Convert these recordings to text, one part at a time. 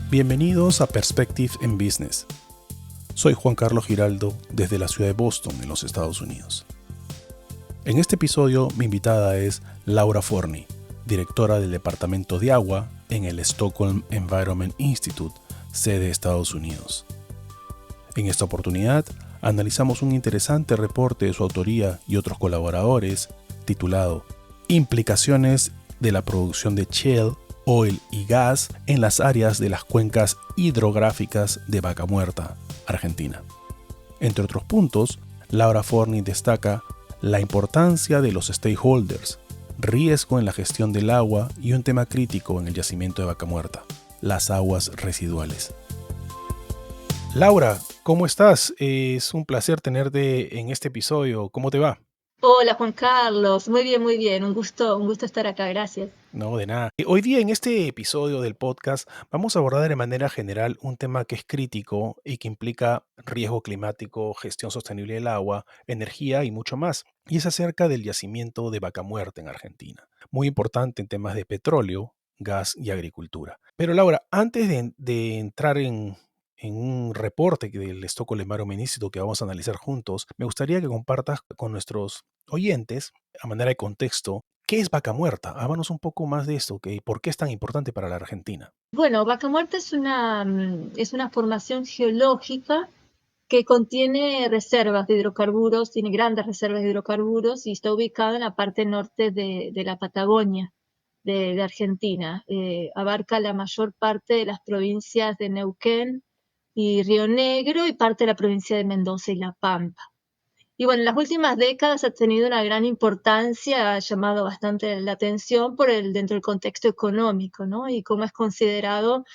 Bienvenidos a Perspective in Business. Soy Juan Carlos Giraldo desde la ciudad de Boston, en los Estados Unidos. En este episodio mi invitada es Laura Forni, directora del Departamento de Agua en el Stockholm Environment Institute, sede de Estados Unidos. En esta oportunidad analizamos un interesante reporte de su autoría y otros colaboradores titulado Implicaciones de la producción de shale, oil y gas en las áreas de las cuencas hidrográficas de Vaca Muerta, Argentina. Entre otros puntos, Laura Forni destaca la importancia de los stakeholders, riesgo en la gestión del agua y un tema crítico en el yacimiento de Vaca Muerta, las aguas residuales. Laura, ¿cómo estás? Es un placer tenerte en este episodio. ¿Cómo te va? Hola Juan Carlos, muy bien, un gusto estar acá, gracias. No, de nada. Hoy día en este episodio del podcast vamos a abordar de manera general un tema que es crítico y que implica riesgo climático, gestión sostenible del agua, energía y mucho más. Y es acerca del yacimiento de Vaca Muerta en Argentina. Muy importante en temas de petróleo, gas y agricultura. Pero Laura, antes de entrar en un reporte del Stockholm Environment Institute que vamos a analizar juntos, me gustaría que compartas con nuestros oyentes, a manera de contexto, ¿qué es Vaca Muerta? Háblanos un poco más de esto, ¿por qué es tan importante para la Argentina? Bueno, Vaca Muerta es una formación geológica que contiene reservas de hidrocarburos, tiene grandes reservas de hidrocarburos y está ubicada en la parte norte de la Patagonia de Argentina. Abarca la mayor parte de las provincias de Neuquén y Río Negro y parte de la provincia de Mendoza y La Pampa. Y bueno, en las últimas décadas ha tenido una gran importancia, ha llamado bastante la atención dentro del contexto económico, ¿no? Y cómo es considerado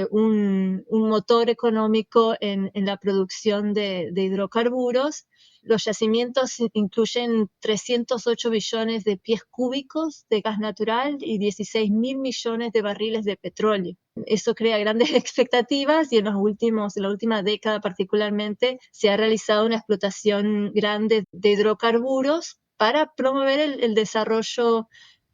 un motor económico en la producción de hidrocarburos. Los yacimientos incluyen 308 billones de pies cúbicos de gas natural y 16.000 millones de barriles de petróleo. Eso crea grandes expectativas y en la última década particularmente se ha realizado una explotación grande de hidrocarburos para promover el desarrollo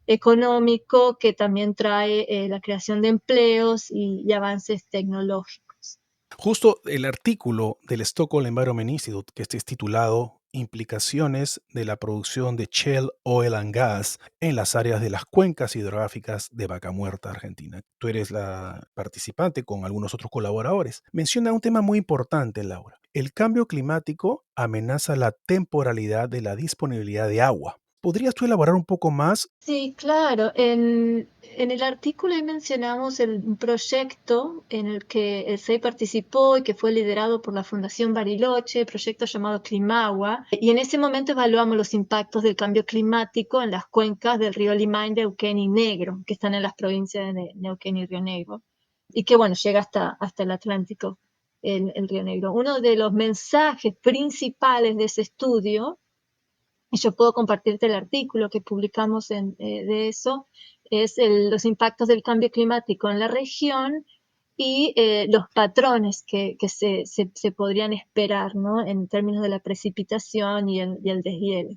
económico que también trae la creación de empleos y avances tecnológicos. Justo el artículo del Stockholm Environment Institute, que este es titulado Implicaciones de la producción de shale oil and gas en las áreas de las cuencas hidrográficas de Vaca Muerta, Argentina. Tú eres la participante con algunos otros colaboradores. Menciona un tema muy importante, Laura. El cambio climático amenaza la temporalidad de la disponibilidad de agua. ¿Podrías tú elaborar un poco más? Sí, claro. En el artículo ahí mencionamos un proyecto en el que el SEI participó y que fue liderado por la Fundación Bariloche, proyecto llamado Climagua. Y en ese momento evaluamos los impactos del cambio climático en las cuencas del río Limay, Neuquén y Negro, que están en las provincias de Neuquén y Río Negro. Y que, bueno, llega hasta el Atlántico, el Río Negro. Uno de los mensajes principales de ese estudio, y yo puedo compartirte el artículo que publicamos de eso, es los impactos del cambio climático en la región y los patrones que se podrían esperar, ¿no? En términos de la precipitación y el deshielo.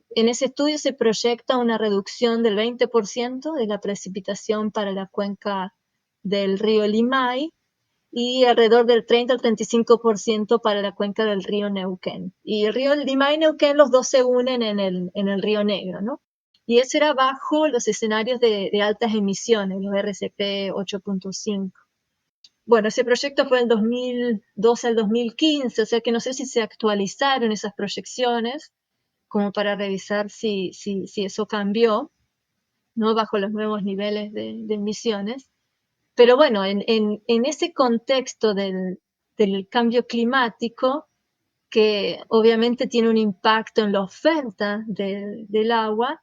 En ese estudio se proyecta una reducción del 20% de la precipitación para la cuenca del río Limay y alrededor del 30 al 35% para la cuenca del río Neuquén. Y el río Limay y Neuquén, los dos se unen en el río Negro, ¿no? Y eso era bajo los escenarios de altas emisiones, los RCP 8.5. Bueno, ese proyecto fue del 2012 al 2015, o sea que no sé si se actualizaron esas proyecciones como para revisar si eso cambió, ¿no? Bajo los nuevos niveles de emisiones. Pero bueno, en ese contexto del cambio climático, que obviamente tiene un impacto en la oferta del agua,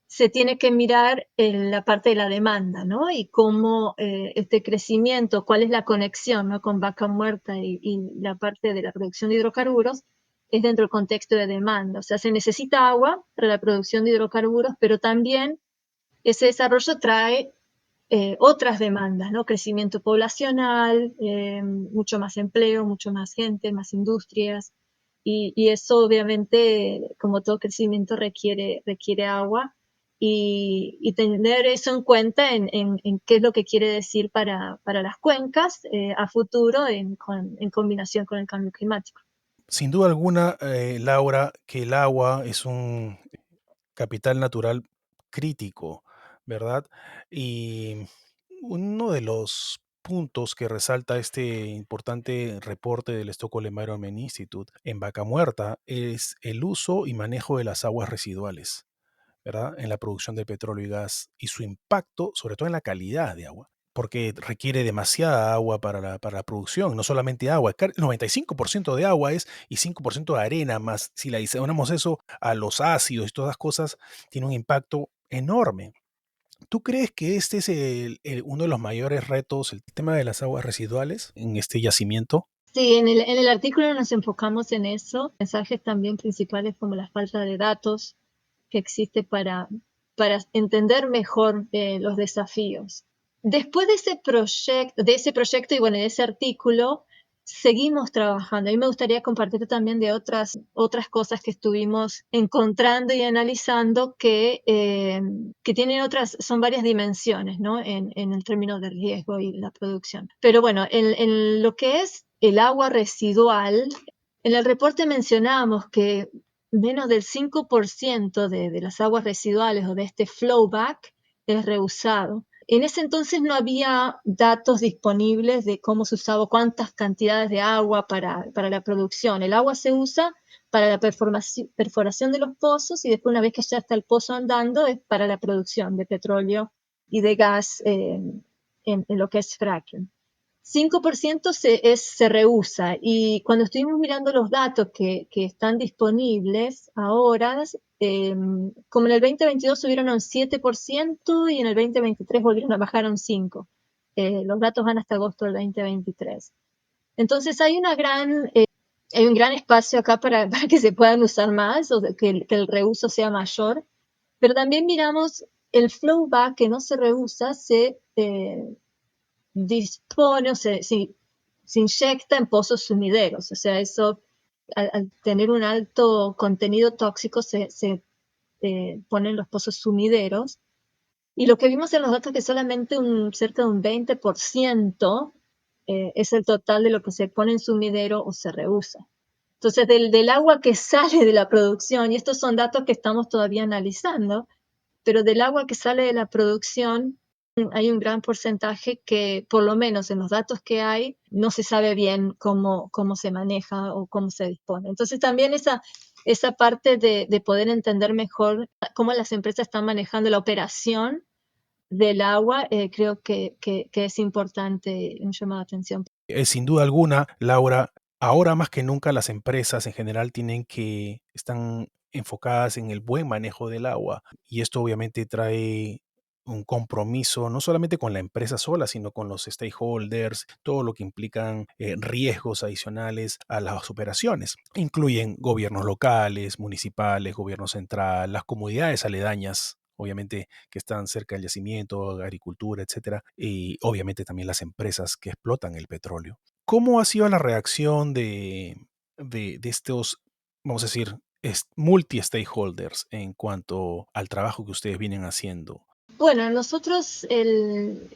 se tiene que mirar en la parte de la demanda, ¿no? Y cómo este crecimiento, cuál es la conexión, ¿no? Con Vaca Muerta y la parte de la producción de hidrocarburos, es dentro del contexto de demanda. O sea, se necesita agua para la producción de hidrocarburos, pero también ese desarrollo trae otras demandas, ¿no? Crecimiento poblacional, mucho más empleo, mucho más gente, más industrias, y eso obviamente, como todo crecimiento, requiere agua, y tener eso en cuenta en qué es lo que quiere decir para las cuencas a futuro en combinación con el cambio climático. Sin duda alguna, Laura, que el agua es un capital natural crítico, ¿verdad? Y uno de los puntos que resalta este importante reporte del Stockholm Environment Institute en Vaca Muerta es el uso y manejo de las aguas residuales, ¿verdad? En la producción de petróleo y gas y su impacto, sobre todo en la calidad de agua, porque requiere demasiada agua para la producción, no solamente agua, 95% de agua es y 5% de arena, más si le adicionamos eso a los ácidos y todas las cosas, tiene un impacto enorme. ¿Tú crees que este es uno de los mayores retos, el tema de las aguas residuales en este yacimiento? Sí, en el artículo nos enfocamos en eso, mensajes también principales como la falta de datos que existe para entender mejor los desafíos. Después de ese proyecto y bueno, de ese artículo, seguimos trabajando. A mí me gustaría compartir también de otras cosas que estuvimos encontrando y analizando que tienen son varias dimensiones, ¿no? En el término de riesgo y la producción. Pero bueno, en lo que es el agua residual, en el reporte mencionamos que menos del 5% de las aguas residuales o de este flowback es reusado. En ese entonces no había datos disponibles de cómo se usaba, cuántas cantidades de agua para la producción. El agua se usa para la perforación de los pozos y después una vez que ya está el pozo andando es para la producción de petróleo y de gas en lo que es fracking. 5% se rehúsa y cuando estuvimos mirando los datos que están disponibles ahora, como en el 2022 subieron a un 7% y en el 2023 volvieron a bajar a un 5%. Los datos van hasta agosto del 2023. Entonces hay un gran espacio acá para que se puedan usar más o que el reuso sea mayor, pero también miramos el flowback que no se reusa, dispone o se inyecta en pozos sumideros. O sea, eso al tener un alto contenido tóxico se ponen los pozos sumideros. Y lo que vimos en los datos es que solamente cerca de un 20% es el total de lo que se pone en sumidero o se reusa. Entonces, del agua que sale de la producción, y estos son datos que estamos todavía analizando, pero del agua que sale de la producción hay un gran porcentaje que, por lo menos en los datos que hay, no se sabe bien cómo se maneja o cómo se dispone. Entonces también esa parte de poder entender mejor cómo las empresas están manejando la operación del agua, creo que es importante un llamado de atención. Sin duda alguna, Laura, ahora más que nunca las empresas en general están enfocadas en el buen manejo del agua y esto obviamente trae un compromiso no solamente con la empresa sola, sino con los stakeholders, todo lo que implican riesgos adicionales a las operaciones. Incluyen gobiernos locales, municipales, gobierno central, las comunidades aledañas obviamente que están cerca del yacimiento, agricultura, etcétera, y obviamente también las empresas que explotan el petróleo. ¿Cómo ha sido la reacción de estos, vamos a decir, multi-stakeholders en cuanto al trabajo que ustedes vienen haciendo? Bueno, nosotros el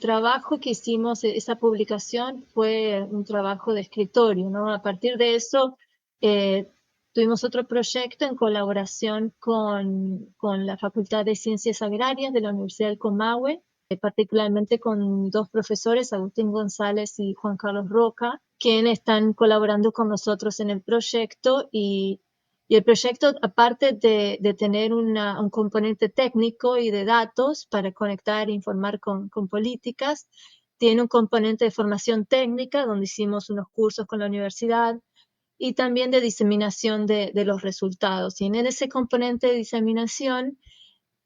trabajo que hicimos, esa publicación, fue un trabajo de escritorio, ¿no? A partir de eso, tuvimos otro proyecto en colaboración con la Facultad de Ciencias Agrarias de la Universidad del Comahue, particularmente con dos profesores, Agustín González y Juan Carlos Roca, quienes están colaborando con nosotros en el proyecto y el proyecto, aparte de tener un componente técnico y de datos para conectar e informar con políticas, tiene un componente de formación técnica, donde hicimos unos cursos con la universidad, y también de diseminación de los resultados. Y en ese componente de diseminación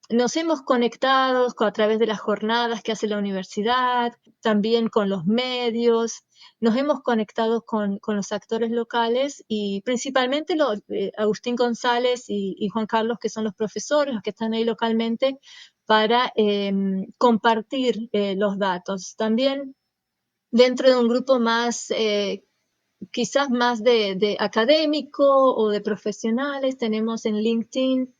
nos hemos conectado a través de las jornadas que hace la universidad, también con los medios, nos hemos conectado con los actores locales y principalmente Agustín González y Juan Carlos, que son los profesores, los que están ahí localmente, para compartir los datos. También dentro de un grupo más, quizás más de académico o de profesionales, tenemos en LinkedIn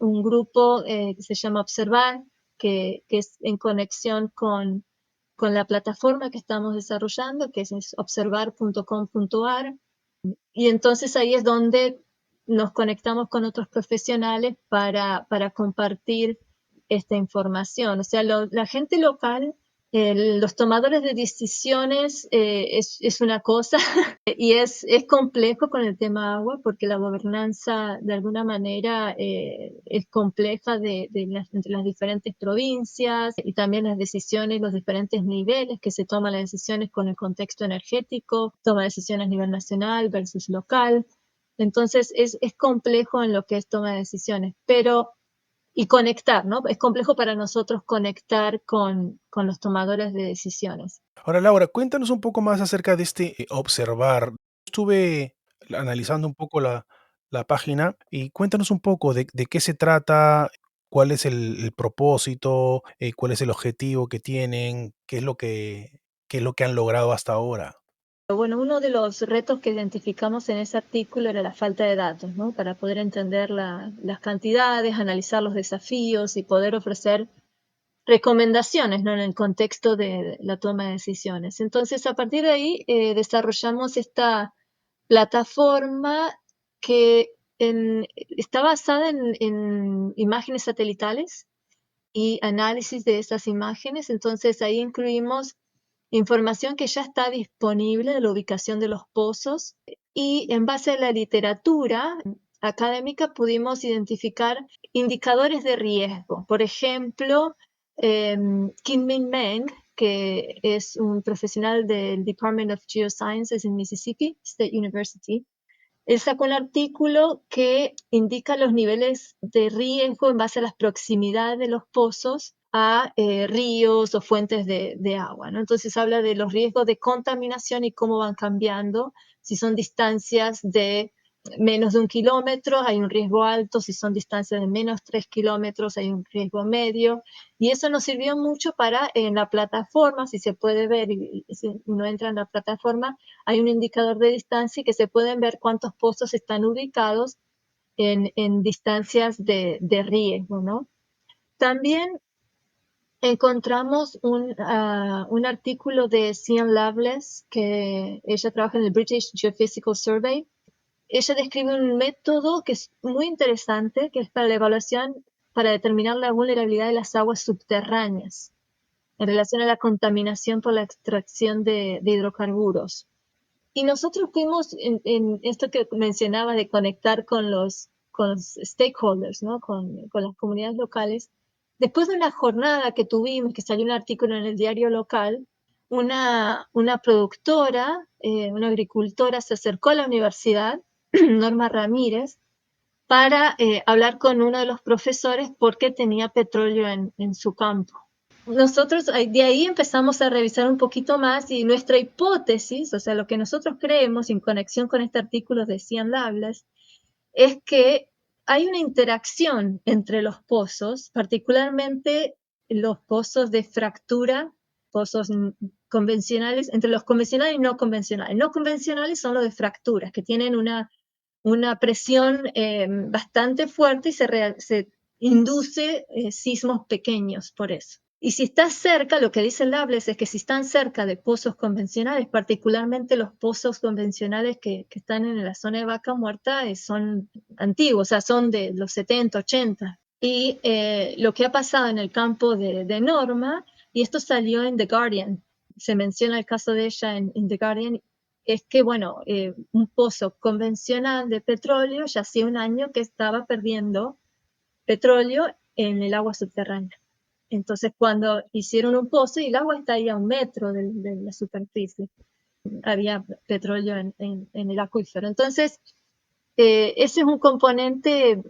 un grupo que se llama Observar, que es en conexión con la plataforma que estamos desarrollando, que es observar.com.ar. Y entonces ahí es donde nos conectamos con otros profesionales para compartir esta información. O sea, la gente local, los tomadores de decisiones es una cosa y es complejo con el tema agua porque la gobernanza de alguna manera es compleja entre las diferentes provincias y también las decisiones, los diferentes niveles que se toman las decisiones con el contexto energético, toma decisiones a nivel nacional versus local. Entonces es complejo en lo que es toma de decisiones, pero y conectar, ¿no? Es complejo para nosotros conectar con los tomadores de decisiones. Ahora, Laura, cuéntanos un poco más acerca de este observar. Estuve analizando un poco la página y cuéntanos un poco de qué se trata, cuál es el propósito, cuál es el objetivo que tienen, qué es lo que han logrado hasta ahora. Bueno, uno de los retos que identificamos en ese artículo era la falta de datos, ¿no? Para poder entender las cantidades, analizar los desafíos y poder ofrecer recomendaciones, ¿no? En el contexto de la toma de decisiones. Entonces, a partir de ahí, desarrollamos esta plataforma que está basada en imágenes satelitales y análisis de esas imágenes. Entonces, ahí incluimos información que ya está disponible de la ubicación de los pozos y en base a la literatura académica pudimos identificar indicadores de riesgo. Por ejemplo, Kim Min Meng, que es un profesional del Department of Geosciences en Mississippi State University, él sacó un artículo que indica los niveles de riesgo en base a las proximidades de los pozos a ríos o fuentes de agua, ¿no? Entonces habla de los riesgos de contaminación y cómo van cambiando. Si son distancias de menos de 1 kilómetro, hay un riesgo alto. Si son distancias de menos 3 kilómetros, hay un riesgo medio. Y eso nos sirvió mucho para en la plataforma, si se puede ver, si uno entra en la plataforma, hay un indicador de distancia y que se pueden ver cuántos pozos están ubicados en distancias de riesgo, ¿no? También encontramos un artículo de Sian Loveless, que ella trabaja en el British Geophysical Survey. Ella describe un método que es muy interesante, que es para la evaluación, para determinar la vulnerabilidad de las aguas subterráneas en relación a la contaminación por la extracción de hidrocarburos. Y nosotros fuimos en esto que mencionaba de conectar con los stakeholders, ¿no? con las comunidades locales. Después de una jornada que tuvimos, que salió un artículo en el diario local, una productora, una agricultora se acercó a la universidad, Norma Ramírez, para hablar con uno de los profesores porque tenía petróleo en su campo. Nosotros de ahí empezamos a revisar un poquito más y nuestra hipótesis, o sea, lo que nosotros creemos en conexión con este artículo de Sian Loveless, es que hay una interacción entre los pozos, particularmente los pozos de fractura, pozos convencionales, entre los convencionales y no convencionales. No convencionales son los de fracturas, que tienen una presión bastante fuerte y se induce sismos pequeños por eso. Y si estás cerca, lo que dice Loveless es que si están cerca de pozos convencionales, particularmente los pozos convencionales que están en la zona de Vaca Muerta, son antiguos, o sea, son de los 70, 80. Y lo que ha pasado en el campo de Norma, y esto salió en The Guardian, se menciona el caso de ella en The Guardian, es que, bueno, un pozo convencional de petróleo ya hacía un año que estaba perdiendo petróleo en el agua subterránea. Entonces, cuando hicieron un pozo y el agua está ahí a 1 metro de la superficie, había petróleo en el acuífero. Entonces, ese es un componente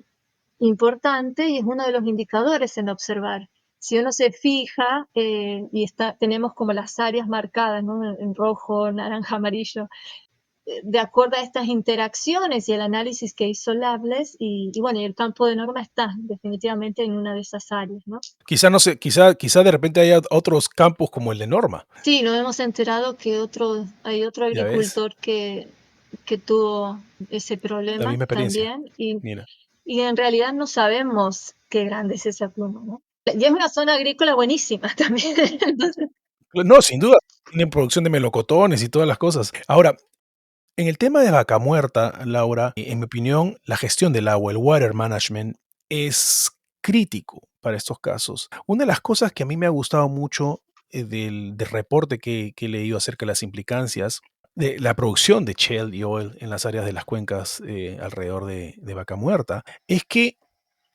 importante y es uno de los indicadores en observar. Si uno se fija y tenemos como las áreas marcadas, ¿no? En rojo, naranja, amarillo, de acuerdo a estas interacciones y el análisis que hizo Loveless y bueno, y el campo de Norma está definitivamente en una de esas áreas, ¿no? Quizá, no sé, quizá de repente haya otros campos como el de Norma, Sí, nos hemos enterado que hay otro ya ves, agricultor que tuvo ese la problema misma experiencia, también y mira. y en realidad no sabemos qué grande es esa pluma, ¿no? Y es una zona agrícola buenísima también. Entonces, No, sin duda, tienen producción de melocotones y todas las cosas. Ahora, en el tema de Vaca Muerta, Laura, en mi opinión, la gestión del agua, el water management, es crítico para estos casos. Una de las cosas que a mí me ha gustado mucho del reporte que he leído acerca de las implicancias de la producción de shale y oil en las áreas de las cuencas alrededor de Vaca Muerta, es que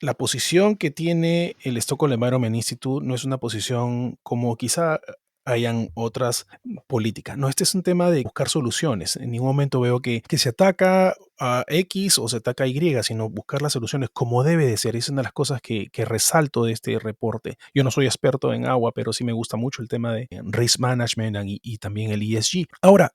la posición que tiene el Stockholm Environment Institute no es una posición como quizá hayan otras políticas. No, este es un tema de buscar soluciones. En ningún momento veo que se ataca a X o se ataca a Y, sino buscar las soluciones como debe de ser. Es una de las cosas que resalto de este reporte. Yo no soy experto en agua, pero sí me gusta mucho el tema de risk management y también el ESG. Ahora,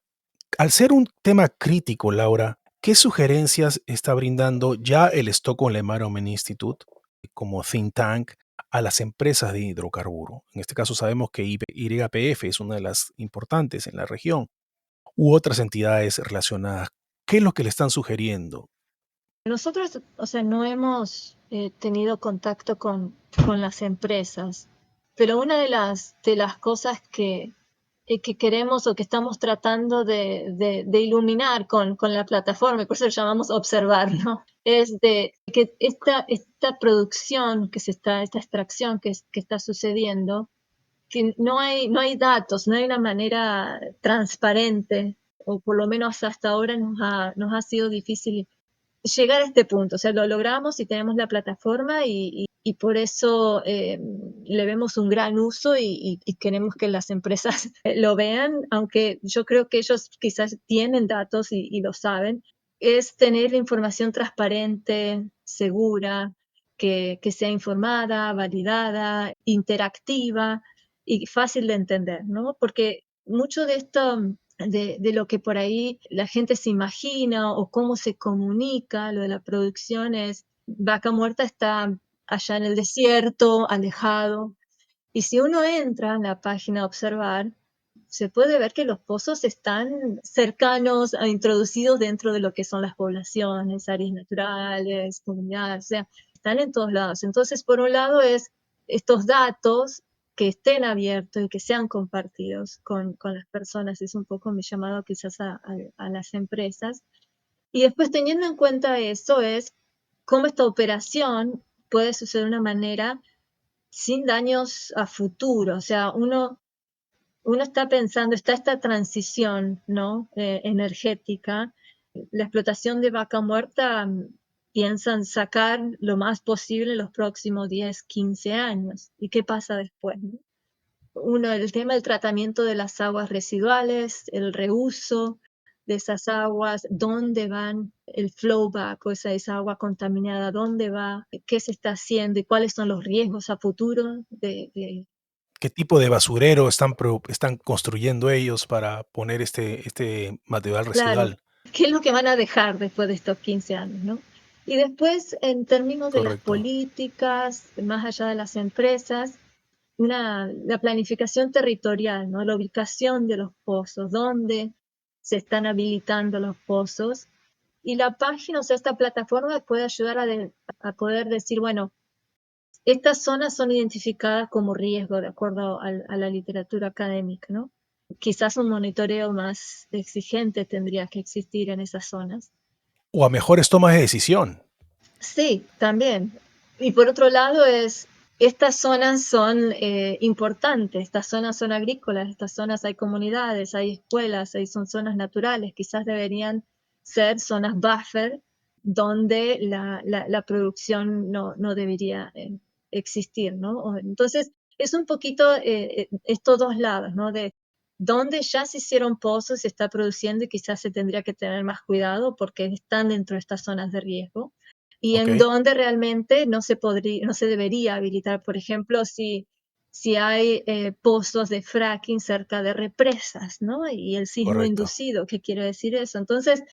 al ser un tema crítico, Laura, ¿qué sugerencias está brindando ya el Stockholm Environment Institute como think tank a las empresas de hidrocarburo? En este caso sabemos que YPF es una de las importantes en la región, u otras entidades relacionadas. ¿Qué es lo que le están sugiriendo? nosotros, o sea, no hemos tenido contacto con las empresas, pero una de las cosas que queremos o que estamos tratando de iluminar con la plataforma, y por eso lo llamamos observar, ¿no? Es de que esta producción que se está, esta extracción que está sucediendo, que no hay datos, no hay una manera transparente, o por lo menos hasta ahora nos ha sido difícil llegar a este punto. O sea, lo logramos y tenemos la plataforma y por eso le vemos un gran uso y queremos que las empresas lo vean, aunque yo creo que ellos quizás tienen datos y lo saben. Es tener la información transparente, segura, que sea informada, validada, interactiva y fácil de entender, ¿no? Porque mucho de esto de lo que por ahí la gente se imagina o cómo se comunica, lo de la producción es, Vaca Muerta está allá en el desierto, alejado, y si uno entra en la página a observar, se puede ver que los pozos están cercanos, introducidos dentro de lo que son las poblaciones, áreas naturales, comunidades, o sea, están en todos lados. Entonces, por un lado es estos datos que estén abiertos y que sean compartidos con las personas, es un poco mi llamado quizás a las empresas. Y después teniendo en cuenta eso es cómo esta operación puede suceder de una manera sin daños a futuro. O sea, uno está pensando, está esta transición, ¿no? Energética. La explotación de Vaca Muerta piensan sacar lo más posible en los próximos 10, 15 años. ¿Y qué pasa después? ¿No? Uno, el tema del tratamiento de las aguas residuales, el reuso de esas aguas, dónde van el flowback o esa agua contaminada, dónde va, qué se está haciendo y cuáles son los riesgos a futuro ¿Qué tipo de basurero están construyendo ellos para poner este material claro, residual? qué es lo que van a dejar después de estos 15 años, ¿no? Y después, en términos de las Correcto. políticas, más allá de las empresas, la planificación territorial, ¿no? La ubicación de los pozos, dónde se están habilitando los pozos. Y la página, o sea, esta plataforma puede ayudar a poder decir, bueno, estas zonas son identificadas como riesgo de acuerdo a la literatura académica, ¿no? Quizás un monitoreo más exigente tendría que existir en esas zonas. O a mejores tomas de decisión. Sí, también. Y por otro lado estas zonas son importantes, estas zonas son agrícolas, estas zonas hay comunidades, hay escuelas, son zonas naturales, quizás deberían ser zonas buffer donde la producción no debería existir, ¿no? Entonces, es un poquito estos dos lados, ¿no? De donde ya se hicieron pozos, se está produciendo y quizás se tendría que tener más cuidado porque están dentro de estas zonas de riesgo y ¿Ok? en donde realmente no se debería habilitar, por ejemplo, si hay pozos de fracking cerca de represas, ¿no? Y el sismo Correcto. inducido, ¿qué quiere decir eso? Entonces,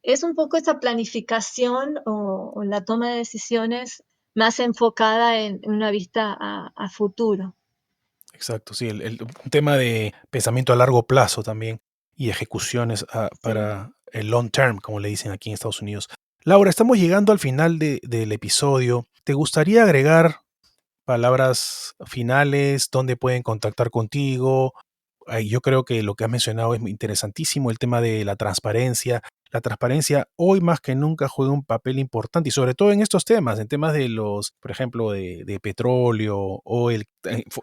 es un poco esa planificación o la toma de decisiones más enfocada en una vista a futuro. Exacto, sí, un tema de pensamiento a largo plazo también y ejecuciones Sí. para el long term, como le dicen aquí en Estados Unidos. Laura, estamos llegando al final del episodio. ¿Te gustaría agregar palabras finales? ¿Dónde pueden contactar contigo? Yo creo que lo que has mencionado es muy interesantísimo, el tema de la transparencia. La transparencia hoy más que nunca juega un papel importante y sobre todo en estos temas, en temas de los, por ejemplo, de petróleo o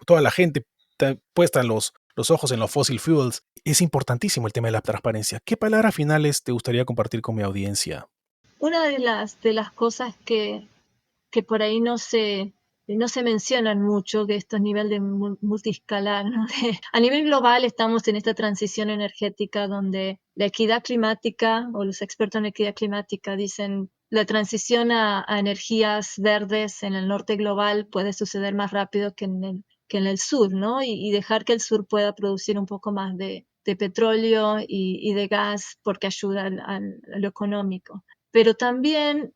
toda la gente está puesta los ojos en los fossil fuels. Es importantísimo el tema de la transparencia. ¿Qué palabras finales te gustaría compartir con mi audiencia? Una de las cosas que por ahí no se mencionan mucho, que esto es nivel de multiescalar, ¿no? A nivel global estamos en esta transición energética donde la equidad climática, o los expertos en equidad climática dicen, la transición a energías verdes en el norte global puede suceder más rápido que en el sur, ¿no? Y dejar que el sur pueda producir un poco más de petróleo y de gas porque ayuda a lo económico. Pero también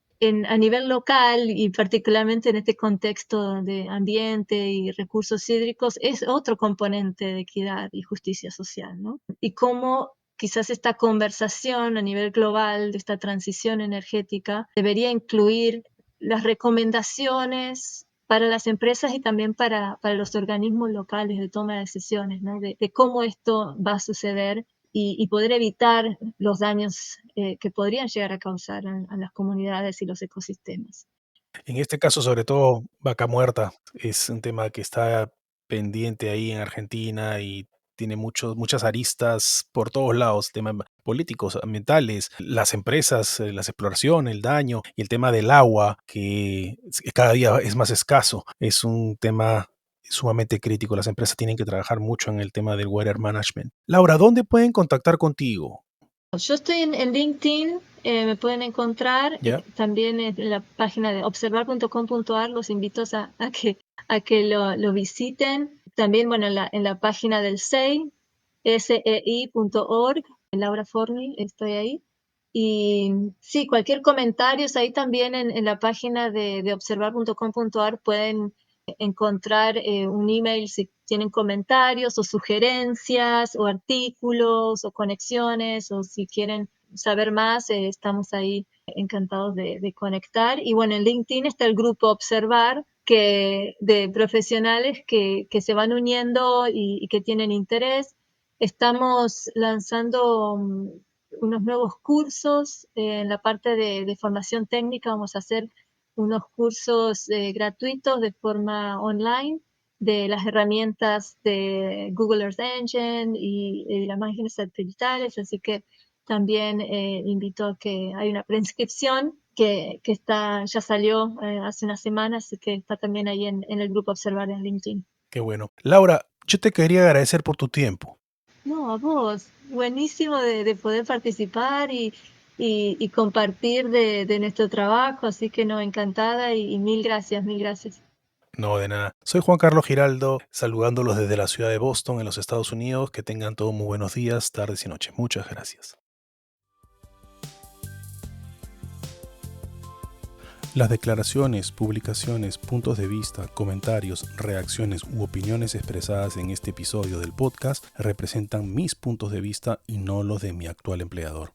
a nivel local y particularmente en este contexto de ambiente y recursos hídricos es otro componente de equidad y justicia social, ¿no? Y cómo quizás esta conversación a nivel global de esta transición energética debería incluir las recomendaciones para las empresas y también para los organismos locales de toma de decisiones, ¿no? De cómo esto va a suceder y poder evitar los daños que podrían llegar a causar a las comunidades y los ecosistemas. En este caso, sobre todo, Vaca Muerta es un tema que está pendiente ahí en Argentina y tiene muchas aristas por todos lados, temas políticos, ambientales, las empresas, la exploración, el daño y el tema del agua, que cada día es más escaso. Es un tema sumamente crítico. Las empresas tienen que trabajar mucho en el tema del water management. Laura, ¿dónde pueden contactar contigo? Yo estoy en LinkedIn, me pueden encontrar ¿Ya? también en la página de observar.com.ar, los invito a que lo visiten. También, bueno, en la página del SEI, sei.org, Laura Forni, estoy ahí. Y sí, cualquier comentario, ahí también en la página de observar.com.ar pueden encontrar un email si tienen comentarios o sugerencias o artículos o conexiones o si quieren saber más, estamos ahí encantados de conectar. Y bueno, en LinkedIn está el grupo Observar de profesionales que se van uniendo y que tienen interés. Estamos lanzando unos nuevos cursos en la parte de formación técnica. Vamos a hacer unos cursos gratuitos de forma online de las herramientas de Google Earth Engine y las imágenes satelitales, así que también invito a que hay una preinscripción que está, ya salió hace una semana, así que está también ahí en el grupo Observar en LinkedIn. Qué bueno. Laura, yo te quería agradecer por tu tiempo. No, a vos, buenísimo de poder participar y compartir de nuestro trabajo, así que no, encantada y mil gracias, mil gracias. No, de nada. Soy Juan Carlos Giraldo, saludándolos desde la ciudad de Boston, en los Estados Unidos. Que tengan todos muy buenos días, tardes y noches. Muchas gracias. Las declaraciones, publicaciones, puntos de vista, comentarios, reacciones u opiniones expresadas en este episodio del podcast representan mis puntos de vista y no los de mi actual empleador.